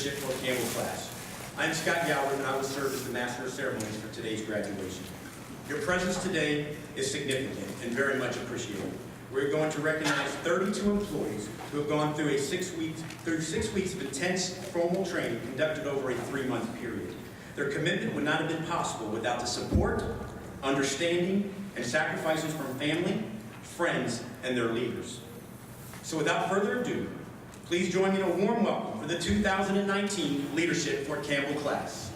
Leadership for Campbell Class. I'm Scott Goward, and I will serve as the Master of Ceremonies for today's graduation. Your presence today is significant and very much appreciated. We're going to recognize 32 employees who have gone through 6 weeks of intense formal training conducted over a 3-month period. Their commitment would not have been possible without the support, understanding, and sacrifices from family, friends, and their leaders. So without further ado, please join me in a warm welcome for the 2019 Leadership for Campbell Class.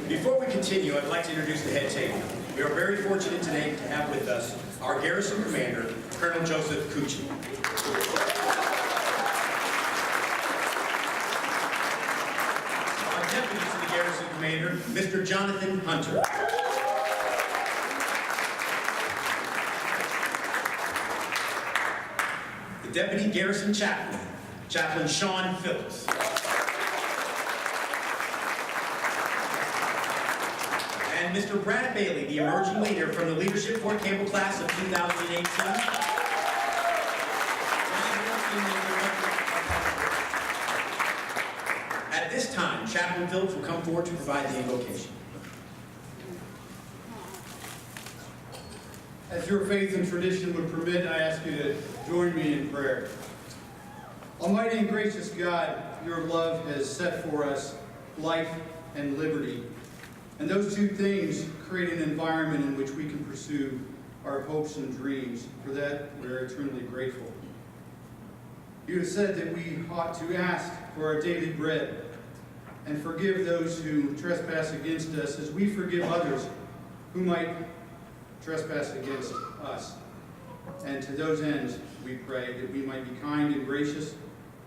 Before we continue, I'd like to introduce the head table. We are very fortunate today to have with us our Garrison Commander, Colonel Joseph Cucci. Our Deputy to the Garrison Commander, Mr. Jonathan Hunter. The Deputy Garrison Chaplain, Chaplain Sean Phillips. And Mr. Brad Bailey, the emerging leader from the Leadership for Campbell Class of 2018. At this time, Chaplain Phillips will come forward to provide the invocation. As your faith and tradition would permit, I ask you to join me in prayer. Almighty and gracious God, your love has set for us life and liberty. And those two things create an environment in which we can pursue our hopes and dreams. For that, we're eternally grateful. You have said that we ought to ask for our daily bread and forgive those who trespass against us as we forgive others who might trespass against us. And to those ends, we pray that we might be kind and gracious,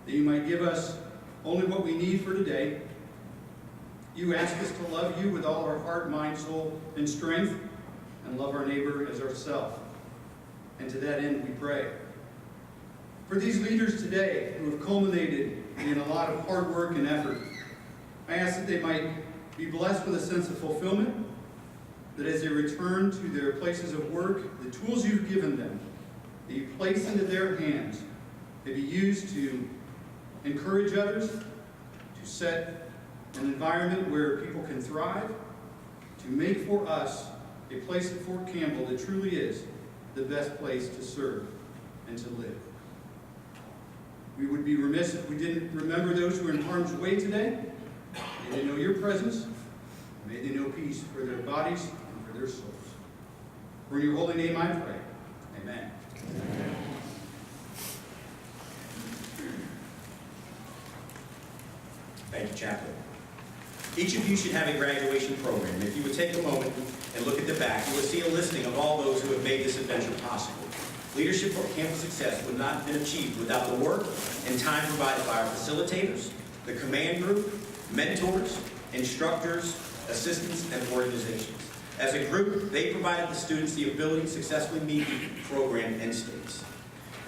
that you might give us only what we need for today. You ask us to love you with all our heart, mind, soul, and strength, and love our neighbor as ourselves. And to that end we pray. For these leaders today who have culminated in a lot of hard work and effort, I ask that they might be blessed with a sense of fulfillment, that as they return to their places of work, the tools you've given them, that you place into their hands, may be used to encourage others, to set an environment where people can thrive, to make for us a place at Fort Campbell that truly is the best place to serve and to live. We would be remiss if we didn't remember those who are in harm's way today. May they know your presence, and may they know peace for their bodies and for their souls. For in your holy name I pray. Amen. Amen. Thank you, Chaplain. Each of you should have a graduation program. If you would take a moment and look at the back, you will see a listing of all those who have made this adventure possible. Leadership for Campbell success would not have been achieved without the work and time provided by our facilitators, the command group, mentors, instructors, assistants, and organizations. As a group, they provided the students the ability to successfully meet the program end states.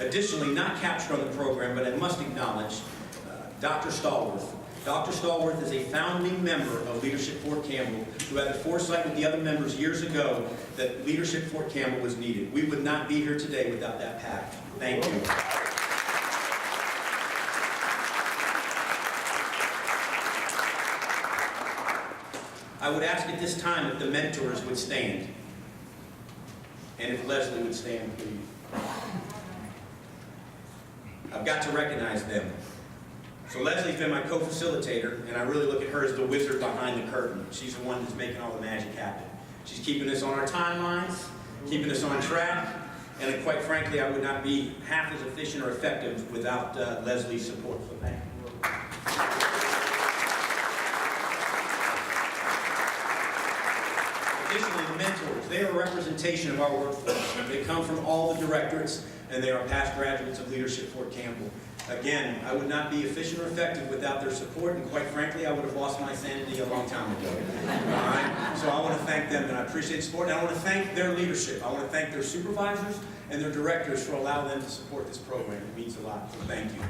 Additionally, not captured on the program, but I must acknowledge Dr. Stallworth. Dr. Stallworth is a founding member of Leadership Fort Campbell who had the foresight with the other members years ago that Leadership Fort Campbell was needed. We would not be here today without that pact. Thank you. I would ask at this time if the mentors would stand. And if Leslie would stand, please. I've got to recognize them. So Leslie's been my co-facilitator, and I really look at her as the wizard behind the curtain. She's the one that's making all the magic happen. She's keeping us on our timelines, keeping us on track, And quite frankly, I would not be half as efficient or effective without Leslie's support. So thank you. Additionally, the mentors, they are a representation of our workforce. They come from all the directorates, and they are past graduates of Leadership Fort Campbell. Again, I would not be efficient or effective without their support, and quite frankly, I would have lost my sanity a long time ago. All right? So I want to thank them, and I appreciate the support, and I want to thank their leadership. I want to thank their supervisors and their directors for allowing them to support this program. It means a lot, so thank you.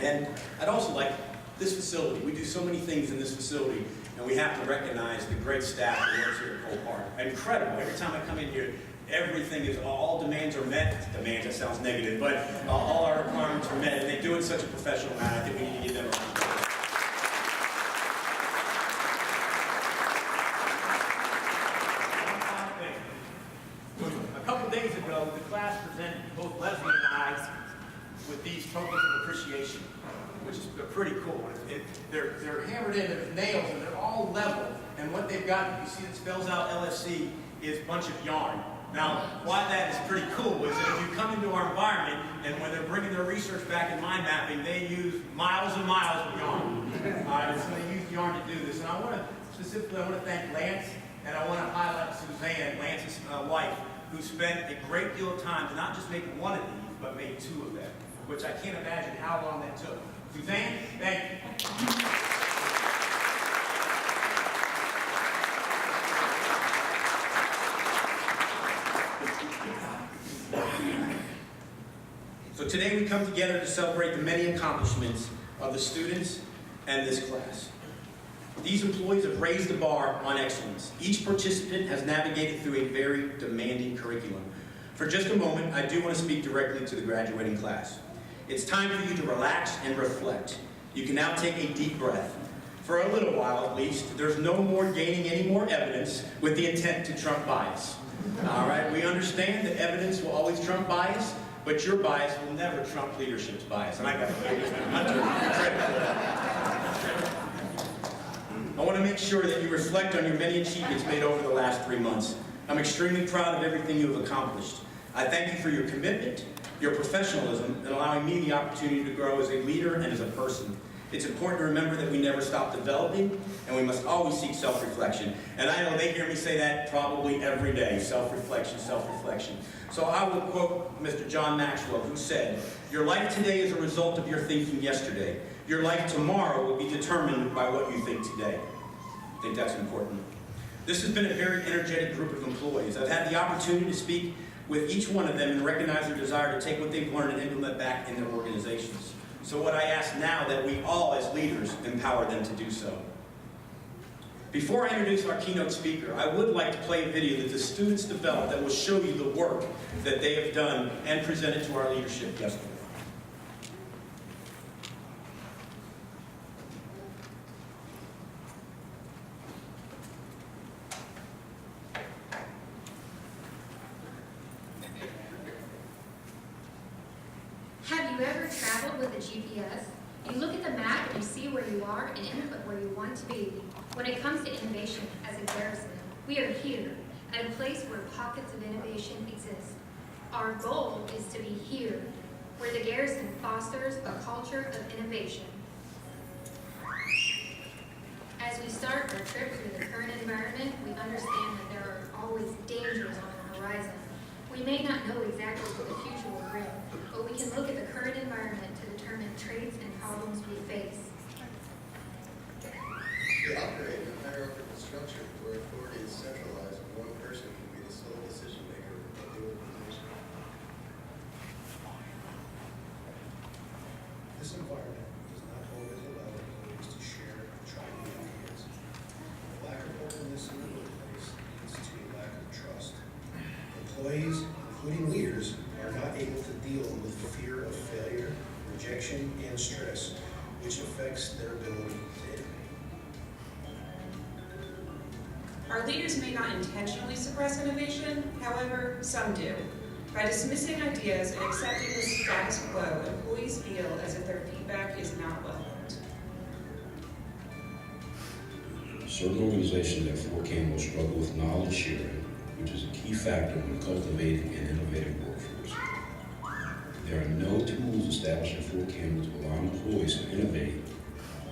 And I'd also like this facility. We do so many things in this facility, and we have to recognize the great staff that works here at Cole Park. Incredible. Every time I come in here, everything is, all demands are met. Demands, that sounds negative, but all our requirements are met, and they do it in such a professional manner. I think we need to give them a round of applause. A couple days ago, the class presented both Leslie and I with these tokens of appreciation, which is pretty cool. They're hammered in with nails, and they're all level. And what they've got, you see it spells out LFC, is a bunch of yarn. Now, why that is pretty cool is that if you come into our environment, and when they're bringing their research back in mind mapping, they use miles and miles of yarn. So they use yarn to do this. And I want to thank Lance, and I want to highlight Suzanne, Lance's wife, who spent a great deal of time to not just make one of these, but made two of them, which I can't imagine how long that took. Suzanne, thank you. So today we come together to celebrate the many accomplishments of the students and this class. These employees have raised the bar on excellence. Each participant has navigated through a very demanding curriculum. For just a moment, I do want to speak directly to the graduating class. It's time for you to relax and reflect. You can now take a deep breath. For a little while at least, there's no more gaining any more evidence with the intent to trump bias. All right, we understand that evidence will always trump bias, but your bias will never trump leadership's bias. And I got to give Mr. Hunter credit for that. I want to make sure that you reflect on your many achievements made over the last 3 months. I'm extremely proud of everything you have accomplished. I thank you for your commitment, your professionalism, and allowing me the opportunity to grow as a leader and as a person. It's important to remember that we never stop developing, and we must always seek self-reflection. And I know they hear me say that probably every day, self-reflection, self-reflection. So I will quote Mr. John Maxwell, who said, "Your life today is a result of your thinking yesterday. Your life tomorrow will be determined by what you think today." I think that's important. This has been a very energetic group of employees. I've had the opportunity to speak with each one of them and recognize their desire to take what they've learned and implement back in their organizations. So what I ask now, that we all as leaders empower them to do so. Before I introduce our keynote speaker, I would like to play a video that the students developed that will show you the work that they have done and presented to our leadership yesterday. Have you ever traveled with a GPS? You look at the map and you see where you are and input where you want to be. When it comes to innovation as a garrison, we are here at a place where pockets of innovation exist. Our goal is to be here, where the garrison fosters a culture of innovation. As we start our trip through the current environment, we understand that there are always dangers on the horizon. We may not know exactly what the future will bring, but we can look at the current environment to determine traits and problems we face. We operate in a hierarchical structure where authority is centralized and one person can be the sole decision maker of the organization. This environment does not always allow employees to share and try new ideas. The lack of openness in the workplace leads to a lack of trust. Employees, including leaders, are not able to deal with fear of failure, rejection, and stress, which affects their ability to innovate. Our leaders may not intentionally suppress innovation, however, some do. By dismissing ideas and accepting the status quo, employees feel as if their feedback is not welcomed. Certain organizations at Fort Campbell struggle with knowledge sharing, which is a key factor when cultivating an innovative workforce. There are no tools established at Fort Campbell to allow employees to innovate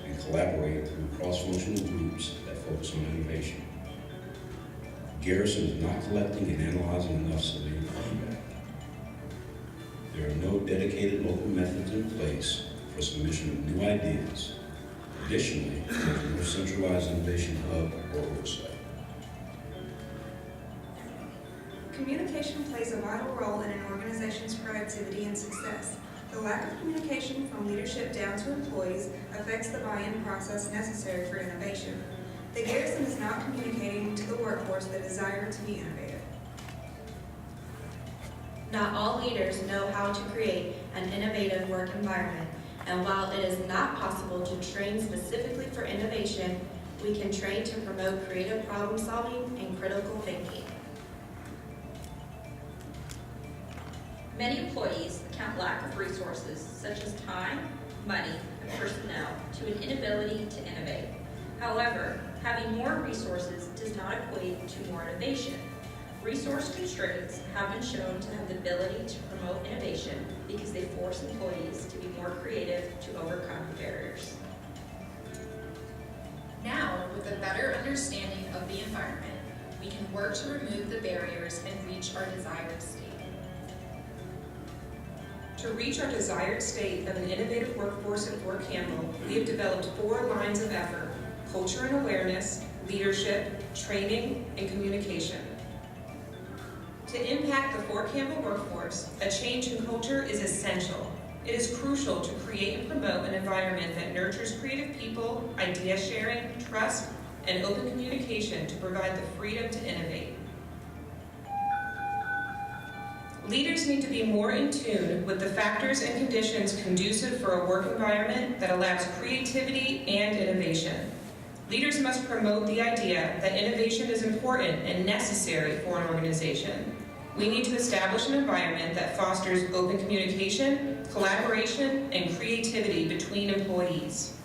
and collaborate through cross-functional groups that focus on innovation. Garrison is not collecting and analyzing enough civilian feedback. There are no dedicated local methods in place for submission of new ideas. Additionally, there is no centralized innovation hub or oversight. Communication plays a vital role in an organization's productivity and success. The lack of communication from leadership down to employees affects the buy-in process necessary for innovation. The Garrison is not communicating to the workforce the desire to be innovative. Not all leaders know how to create an innovative work environment, and while it is not possible to train specifically for innovation, we can train to promote creative problem solving and critical thinking. Many employees account lack of resources such as time, money, and personnel to an inability to innovate. However, having more resources does not equate to more innovation. Resource constraints have been shown to have the ability to promote innovation because they force employees to be more creative to overcome barriers. Now, with a better understanding of the environment, we can work to remove the barriers and reach our desired state. To reach our desired state of an innovative workforce at Fort Campbell, we have developed 4 lines of effort: culture and awareness, leadership, training, and communication. To impact the Fort Campbell workforce, a change in culture is essential. It is crucial to create and promote an environment that nurtures creative people, idea sharing, trust, and open communication to provide the freedom to innovate. Leaders need to be more in tune with the factors and conditions conducive for a work environment that allows creativity and innovation. Leaders must promote the idea that innovation is important and necessary for an organization. We need to establish an environment that fosters open communication, collaboration, and creativity between employees.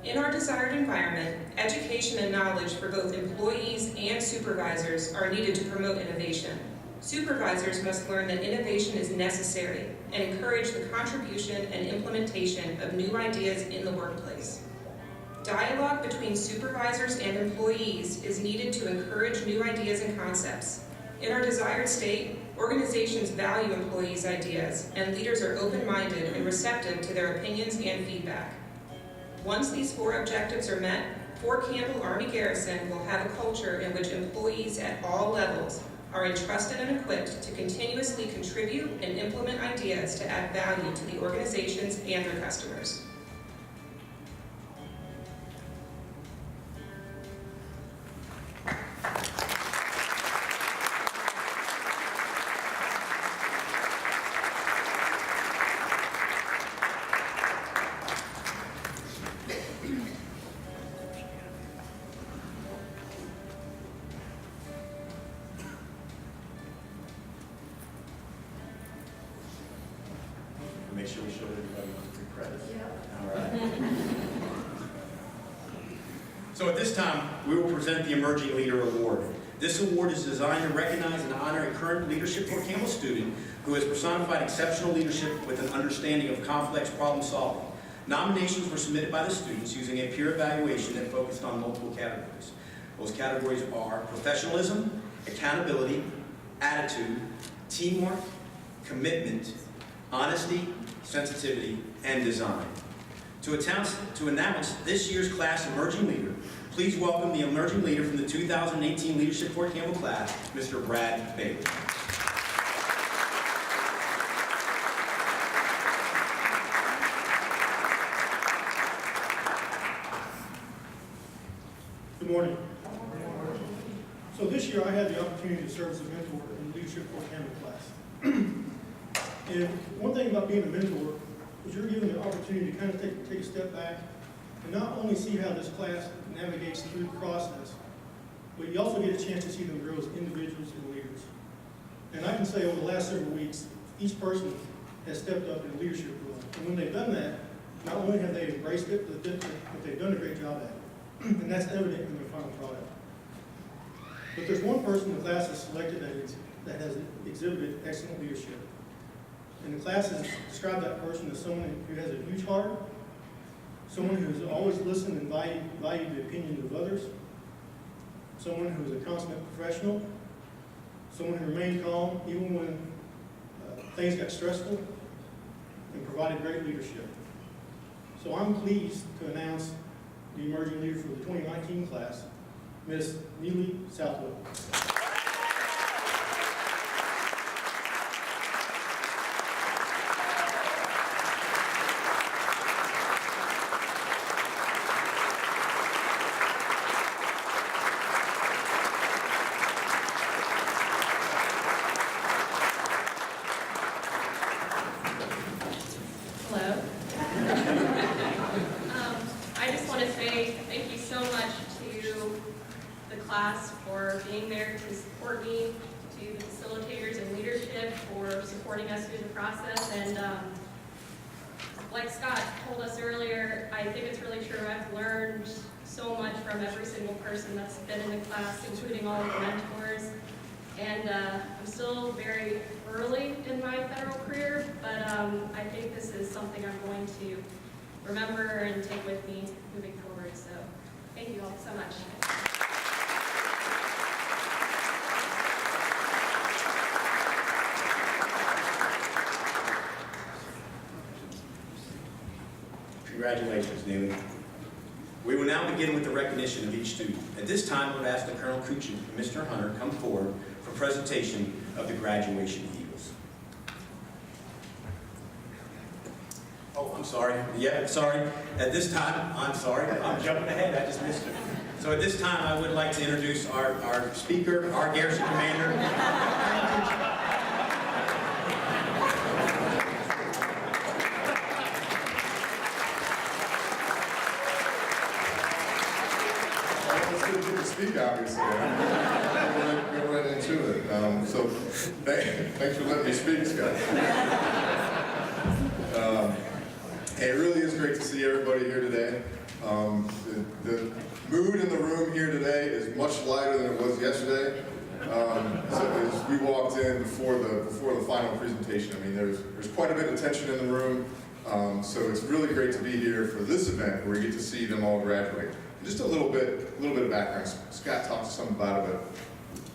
In our desired environment, education and knowledge for both employees and supervisors are needed to promote innovation. Supervisors must learn that innovation is necessary and encourage the contribution and implementation of new ideas in the workplace. Dialogue between supervisors and employees is needed to encourage new ideas and concepts. In our desired state, organizations value employees' ideas, and leaders are open-minded and receptive to their opinions and feedback. Once these 4 objectives are met, Fort Campbell Army Garrison will have a culture in which employees at all levels are entrusted and equipped to continuously contribute and implement ideas to add value to the organizations and their customers. Make sure we show everybody the credits. All right. So at this time, we will present the Emerging Leader Award. This award is designed to recognize and honor a current leadership Fort Campbell student who has personified exceptional leadership with an understanding of complex problem solving. Nominations were submitted by the students using a peer evaluation that focused on multiple categories. Those categories are professionalism, accountability, attitude, teamwork, commitment, honesty, sensitivity, and design. To announce this year's class Emerging Leader, please welcome the Emerging Leader from the 2018 Leadership Fort Campbell class, Mr. Brad Bailey. Good morning. So this year I had the opportunity to serve as a mentor in the Leadership Fort Campbell class. And one thing about being a mentor is you're given the opportunity to kind of take a step back and not only see how this class navigates through the process, but you also get a chance to see them grow as individuals and leaders. And I can say over the last several weeks, each person has stepped up in a leadership role. And when they've done that, not only have they embraced it, but they've done a great job at it. and that's evident in their final product. But there's one person the class has selected that has exhibited excellent leadership. And the class has described that person as someone who has a huge heart, someone who has always listened and valued the opinions of others, someone who is a consummate professional, someone who remained calm even when things got stressful, and provided great leadership. So I'm pleased to announce the emerging leader for the 2019 class, Ms. Neely Southwood. Hello. I just want to say thank you so much to the class for being there to support me, to the facilitators and leadership for supporting us through the process. And like Scott told us earlier, I think it's really true. I've learned so much from every single person that's been in the class, including all of the mentors. And I'm still very early in my federal career, but I think this is something I'm going to remember and take with me moving forward. So thank you all so much. Congratulations, Neely. We will now begin with the recognition of each student. At this time, I would ask that Colonel Kuchin and Mr. Hunter come forward for presentation of the graduation Eagles. Oh, I'm sorry. Yeah, sorry. At this time, I'm sorry. I'm jumping ahead. I just missed it. So at this time, I would like to introduce our speaker, our garrison commander. Speak, obviously. Go right into it. So, thanks for letting me speak, Scott. It really is great to see everybody here today. The mood in the room here today is much lighter than it was yesterday. So as we walked in before the final presentation, I mean, there's quite a bit of tension in the room. So it's really great to be here for this event where we get to see them all graduate. Just a little bit of background. Scott talked some about it, but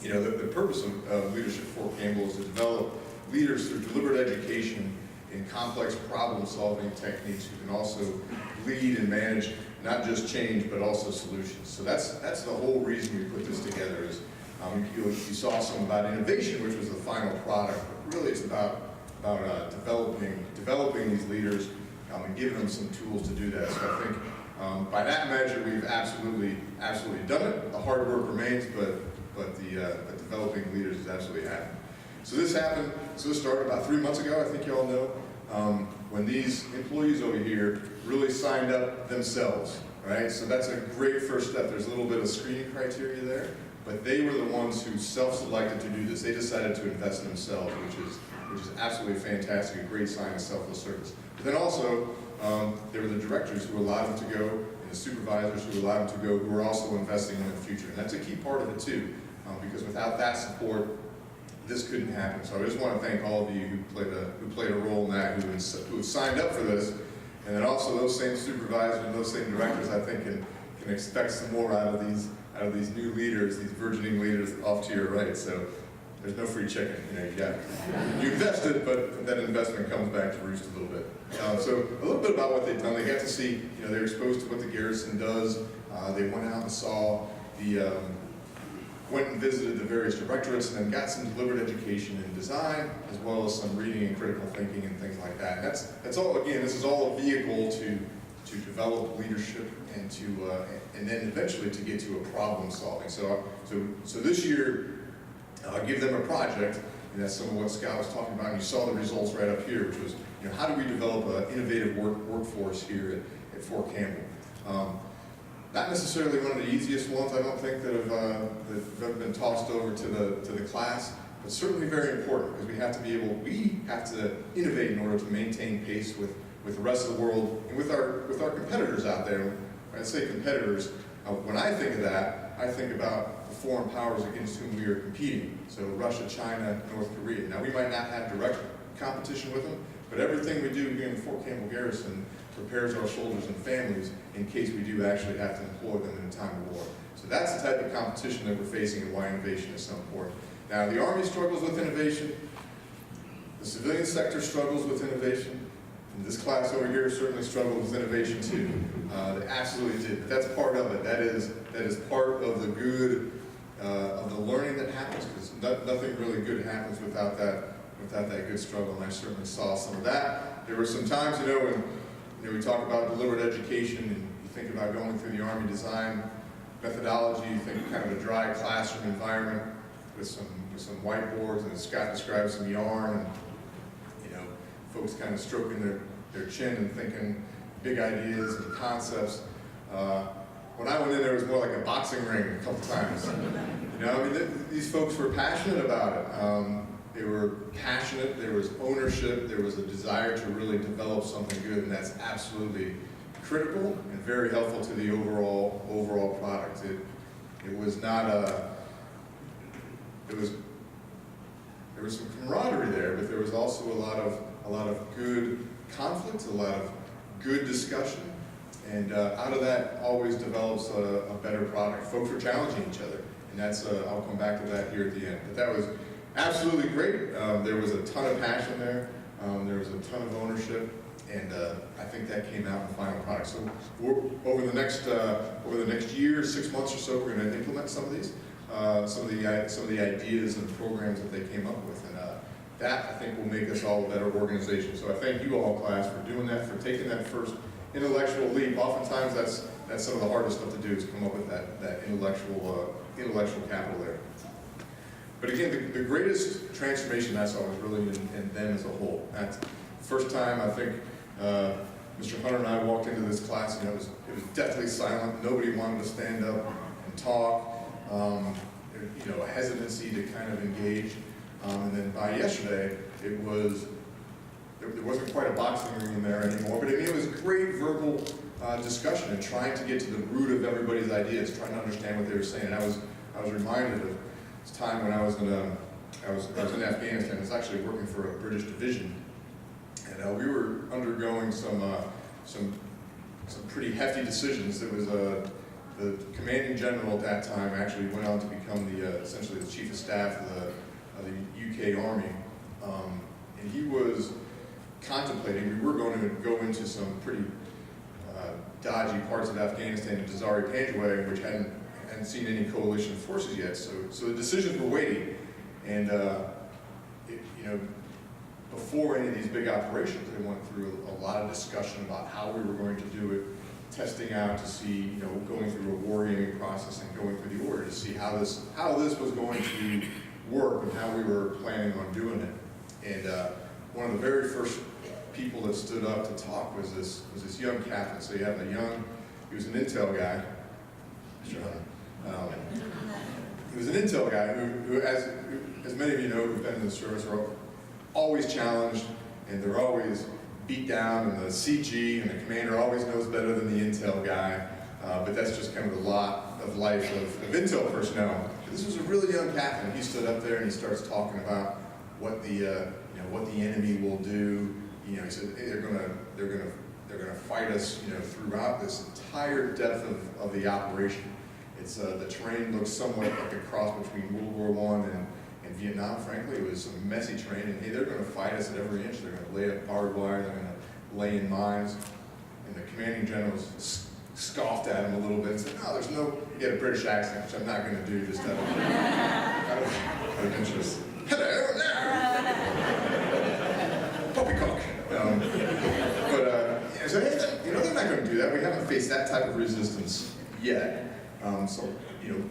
you know, the purpose of Leadership Fort Campbell is to develop leaders through deliberate education in complex problem-solving techniques who can also lead and manage not just change but also solutions. So that's the whole reason we put this together. Is you saw some about innovation, which was the final product, but really it's about developing these leaders and giving them some tools to do that. So I think. By that measure, we've absolutely done it. The hard work remains, but the developing leaders is absolutely happening. So this started about 3 months ago, I think you all know, when these employees over here really signed up themselves, right? So that's a great first step. There's a little bit of screening criteria there, but they were the ones who self-selected to do this. They decided to invest in themselves, which is absolutely fantastic, a great sign of selfless service. But then also, there were the directors who allowed them to go, and the supervisors who allowed them to go, who were also investing in the future. And that's a key part of it too, because without that support, this couldn't happen. So I just want to thank all of you who played a role in that, who have signed up for this, and then also those same supervisors and those same directors, I think, can expect some more out of these new leaders, these burgeoning leaders off to your right. So there's no free chicken. You know, you invested, but that investment comes back to roost a little bit. So a little bit about what they've done. They got to see, you know, they're exposed to what the garrison does. They went out and saw went and visited the various directorates and then got some deliberate education in design, as well as some reading and critical thinking and things like that. And that's all, again, this is all a vehicle to develop leadership and and then eventually to get to a problem solving. So this year, I'll give them a project, and that's some of what Scott was talking about. And you saw the results right up here, which was, you know, how do we develop an innovative workforce here at Fort Campbell? Not necessarily one of the easiest ones, I don't think, that have been tossed over to the class, but certainly very important, because we have to innovate in order to maintain pace with the rest of the world and with our competitors out there. When I say competitors, When I think of that, I think about the foreign powers against whom we are competing. So Russia, China, North Korea. Now we might not have direct competition with them, but everything we do here in Fort Campbell Garrison prepares our soldiers and families in case we do actually have to employ them in a time of war. So that's the type of competition that we're facing and why innovation is so important. Now the Army struggles with innovation, the civilian sector struggles with innovation, and this class over here certainly struggled with innovation too. They absolutely did, but that's part of it. That is part of the good, of the learning that happens, because nothing really good happens without that good struggle, and I certainly saw some of that. There were some times, when we talk about deliberate education, and you think about going through the Army design methodology, you think kind of a dry classroom environment with some whiteboards, and as Scott described, some yarn, and folks kind of stroking their chin and thinking big ideas and concepts. When I went in, there was more like a boxing ring a couple times. These folks were passionate about it. They were passionate, there was ownership, there was a desire to really develop something good, and that's absolutely critical and very helpful to the overall product. It was not there was some camaraderie there, but there was also a lot of good conflict, a lot of good discussion, and out of that always develops a better product. Folks were challenging each other, and that's I'll come back to that here at the end. But that was absolutely great. There was a ton of passion there. There was a ton of ownership, and I think that came out in the final product. So over the next year, 6 months or so, we're going to implement some of these, some of the ideas and programs that they came up with, and that I think will make us all a better organization. So I thank you all, class, for doing that, for taking that first intellectual leap. Oftentimes, that's some of the hardest stuff to do, is come up with that intellectual capital there. But again, the greatest transformation I saw was really in them as a whole. That's the first time I think Mr. Hunter and I walked into this class, and it was deathly silent. Nobody wanted to stand up and talk. A hesitancy to kind of engage. And then by yesterday, there wasn't quite a boxing ring in there anymore, but it was great verbal discussion and trying to get to the root of everybody's ideas, trying to understand what they were saying. And I was reminded of this time when I was in Afghanistan. I was actually working for a British division, and we were undergoing some pretty hefty decisions. There was the commanding general at that time actually went on to become essentially the chief of staff of the UK Army, and he was contemplating. We were going to go into some pretty dodgy parts of Afghanistan, into Zari Panjwai, which hadn't seen any coalition forces yet. So the decisions were waiting, and before any of these big operations, they went through a lot of discussion about how we were going to do it, testing out to see, going through a wargaming process and going through the order to see how this was going to work and how we were planning on doing it. And one of the very first people that stood up to talk was this young captain. So you have he was an intel guy, Mr. Hunter. He was an intel guy who as many of you know who've been in the service, are always challenged, and they're always beat down, and the CG and the commander always knows better than the intel guy. But that's just kind of the lot of life of intel personnel. This was a really young captain. He stood up there and he starts talking about what the enemy will do. He said, hey, they're gonna fight us, throughout this entire depth of the operation. It's the terrain looks somewhat like a cross between World War I and Vietnam. Frankly, it was some messy terrain, and hey, they're going to fight us at every inch. They're going to lay up barbed wire. They're going to lay in mines. And the commanding general scoffed at him a little bit and said, no, there's no, he had a British accent, which I'm not going to do just out of interest. Hello, poppycock. So they're not going to do that. We haven't faced that type of resistance yet. So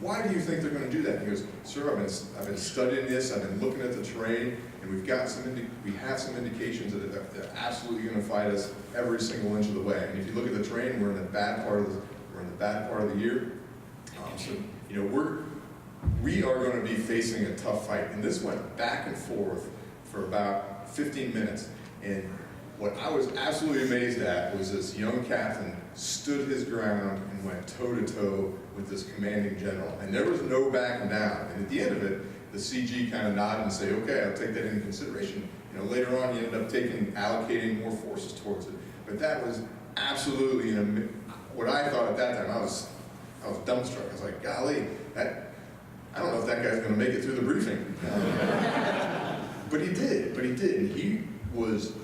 why do you think they're going to do that? He goes, sir, I've been studying this. I've been looking at the terrain, and we have some indications that they're absolutely going to fight us every single inch of the way. And if you look at the terrain, we're in the bad part of the year. We are going to be facing a tough fight. And this went back and forth for about 15 minutes. And what I was absolutely amazed at was this young captain stood his ground and went toe-to-toe with this commanding general. And there was no backing down. And at the end of it, the CG kind of nodded and said, okay, I'll take that into consideration. You know, later on, he ended up allocating more forces towards it. But that was absolutely, what I thought at that time, I was dumbstruck. I was like, golly, I don't know if that guy's going to make it through the briefing. But he did. And he was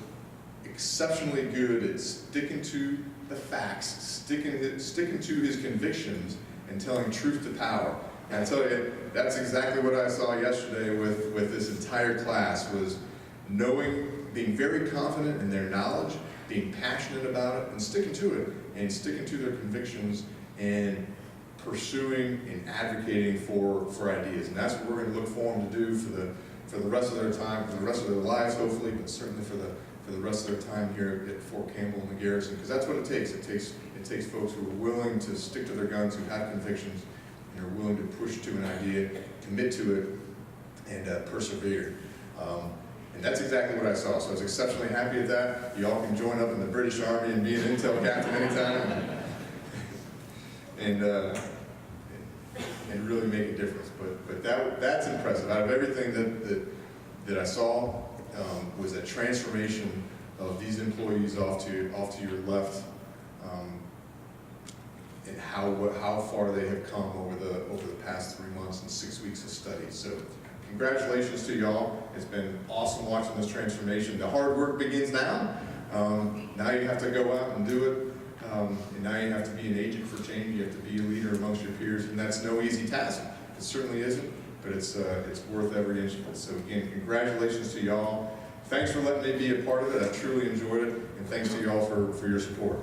exceptionally good at sticking to the facts, sticking to his convictions, and telling truth to power. And I tell you, that's exactly what I saw yesterday with this entire class, was being very confident in their knowledge, being passionate about it, and sticking to it, and sticking to their convictions, and pursuing and advocating for ideas. And that's what we're going to look for them to do for the rest of their time, for the rest of their lives, hopefully, but certainly for the rest of their time here at Fort Campbell and the garrison, because that's what it takes. It takes folks who are willing to stick to their guns, who have convictions, and are willing to push to an idea, commit to it, and persevere. And that's exactly what I saw. So I was exceptionally happy at that. You all can join up in the British Army and be an intel captain anytime, and really make a difference. But that's impressive. Out of everything that I saw, was a transformation of these employees off to your left, and how far they have come over the past 3 months and 6 weeks of study. So congratulations to y'all. It's been awesome watching this transformation. The hard work begins now. Now you have to go out and do it. And now you have to be an agent for change. You have to be a leader amongst your peers, and that's no easy task. It certainly isn't, but it's worth every inch of it. So again, congratulations to y'all. Thanks for letting me be a part of it. I truly enjoyed it, and thanks to y'all for your support.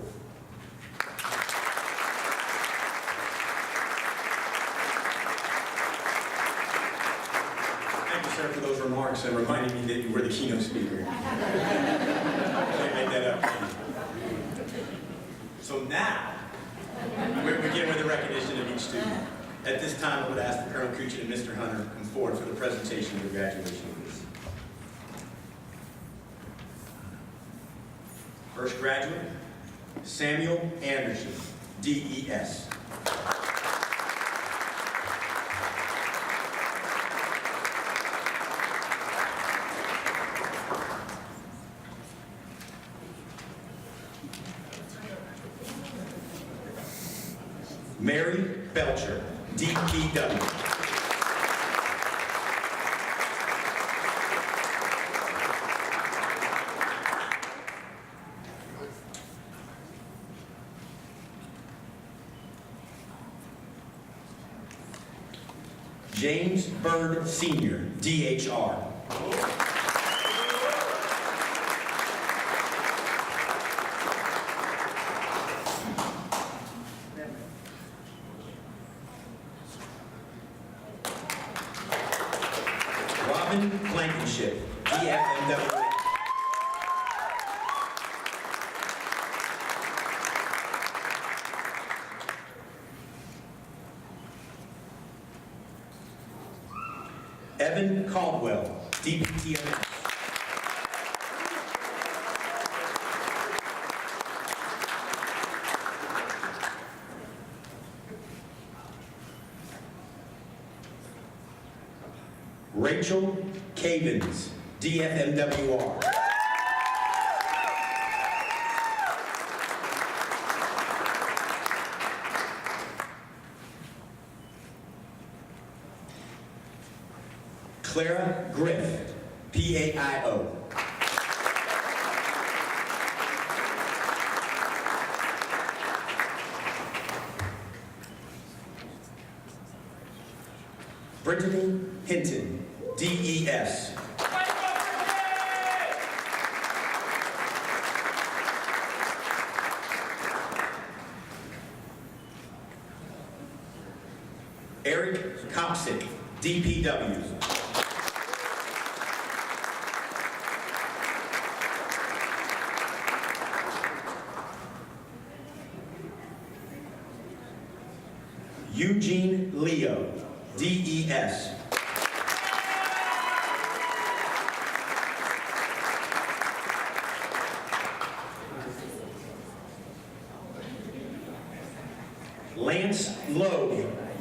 Thank you, sir, for those remarks and reminding me that you were the keynote speaker. I made that up. So now, we begin with the recognition of each student. At this time, I would ask that Colonel Kuchin and Mr. Hunter come forward for the presentation of the graduation list. First graduate, Samuel Anderson, DES. Mary Belcher, DPW. James Bird Sr., DHR. Robin Blankenship, DFMW. Evan Caldwell, DPTMS. Rachel Cavens, DFMWR. Clara Griff, PAIO. Brittany Hinton, DES. Eric Copsick, DPW. Eugene Leo, DES.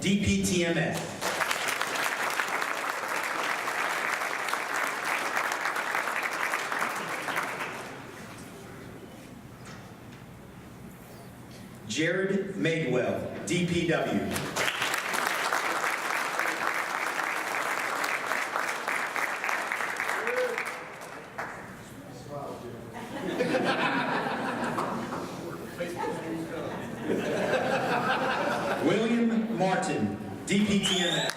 DPTMS. Jared Madewell, DPW. William Martin, DPTMS.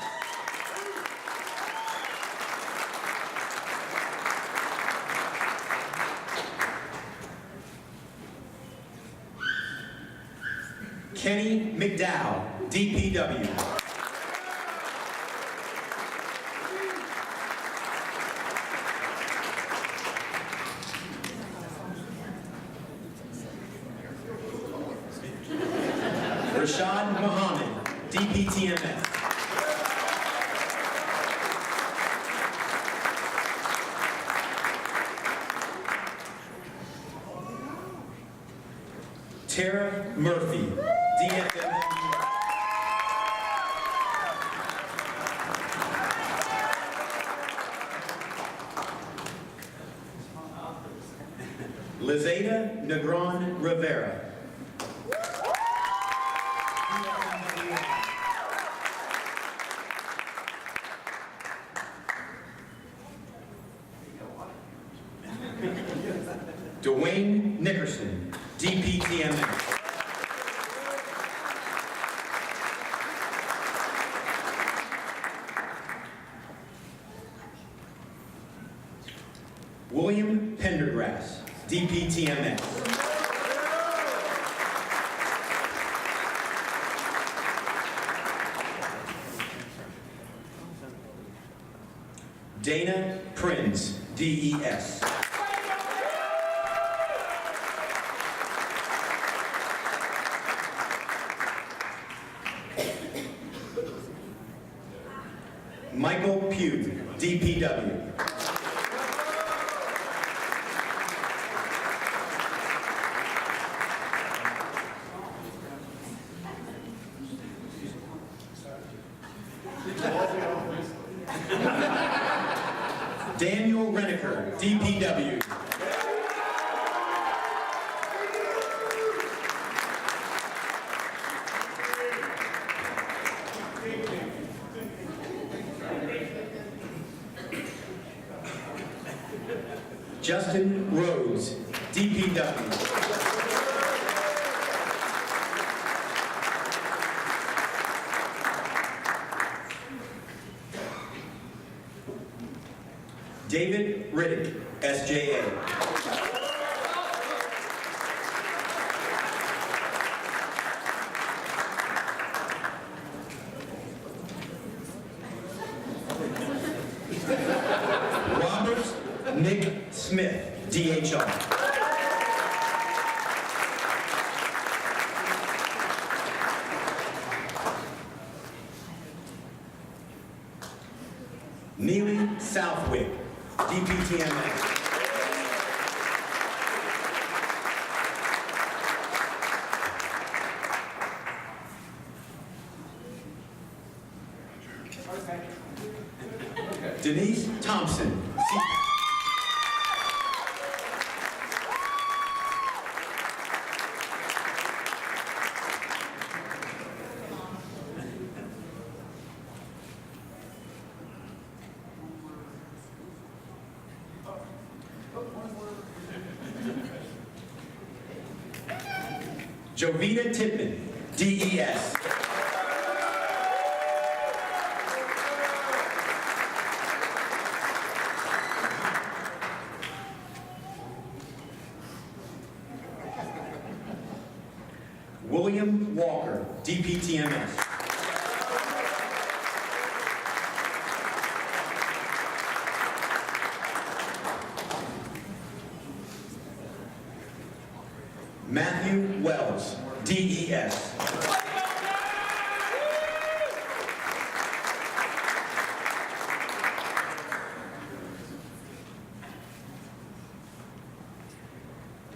Kenny McDowell, DPW. Rashad Muhammad, DPTMS. Tara Murphy, DFM. Lizada Negron Rivera. Dwayne Nickerson, DPTMS. William Pendergrass, DPTMS. Dana Prinz, DES. Michael Pugh, DPW. Daniel Reniker, DPW. Justin Rhodes, DPW. David Riddick, SJA. Robert Nick Smith, DHR. Neely Southwick, DPTMS. Denise Thompson, Jovita Tippman, DES. William Walker, DPTMS. Matthew Wells, DES.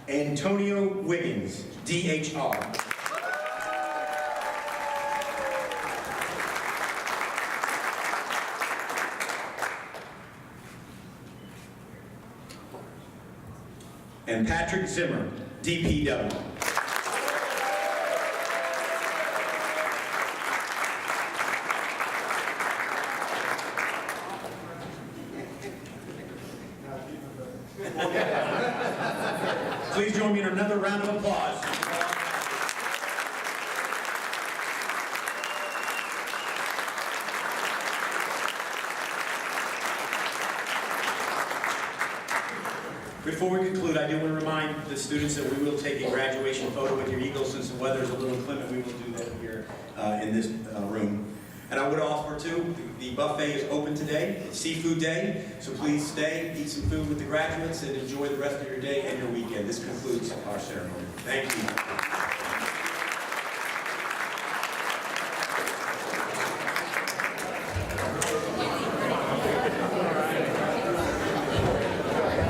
Antonio Wiggins, DHR. and Patrick Zimmer, DPW. Please join me in another round of applause. Before we conclude, I do want to remind the students that we will take a graduation photo with your Eagles. Since the weather is a little inclement, we will do that here in this room. And I would offer too, the buffet is open today. It's seafood day, so please stay, eat some food with the graduates, and enjoy the rest of your day and your weekend. This concludes our ceremony. Thank you.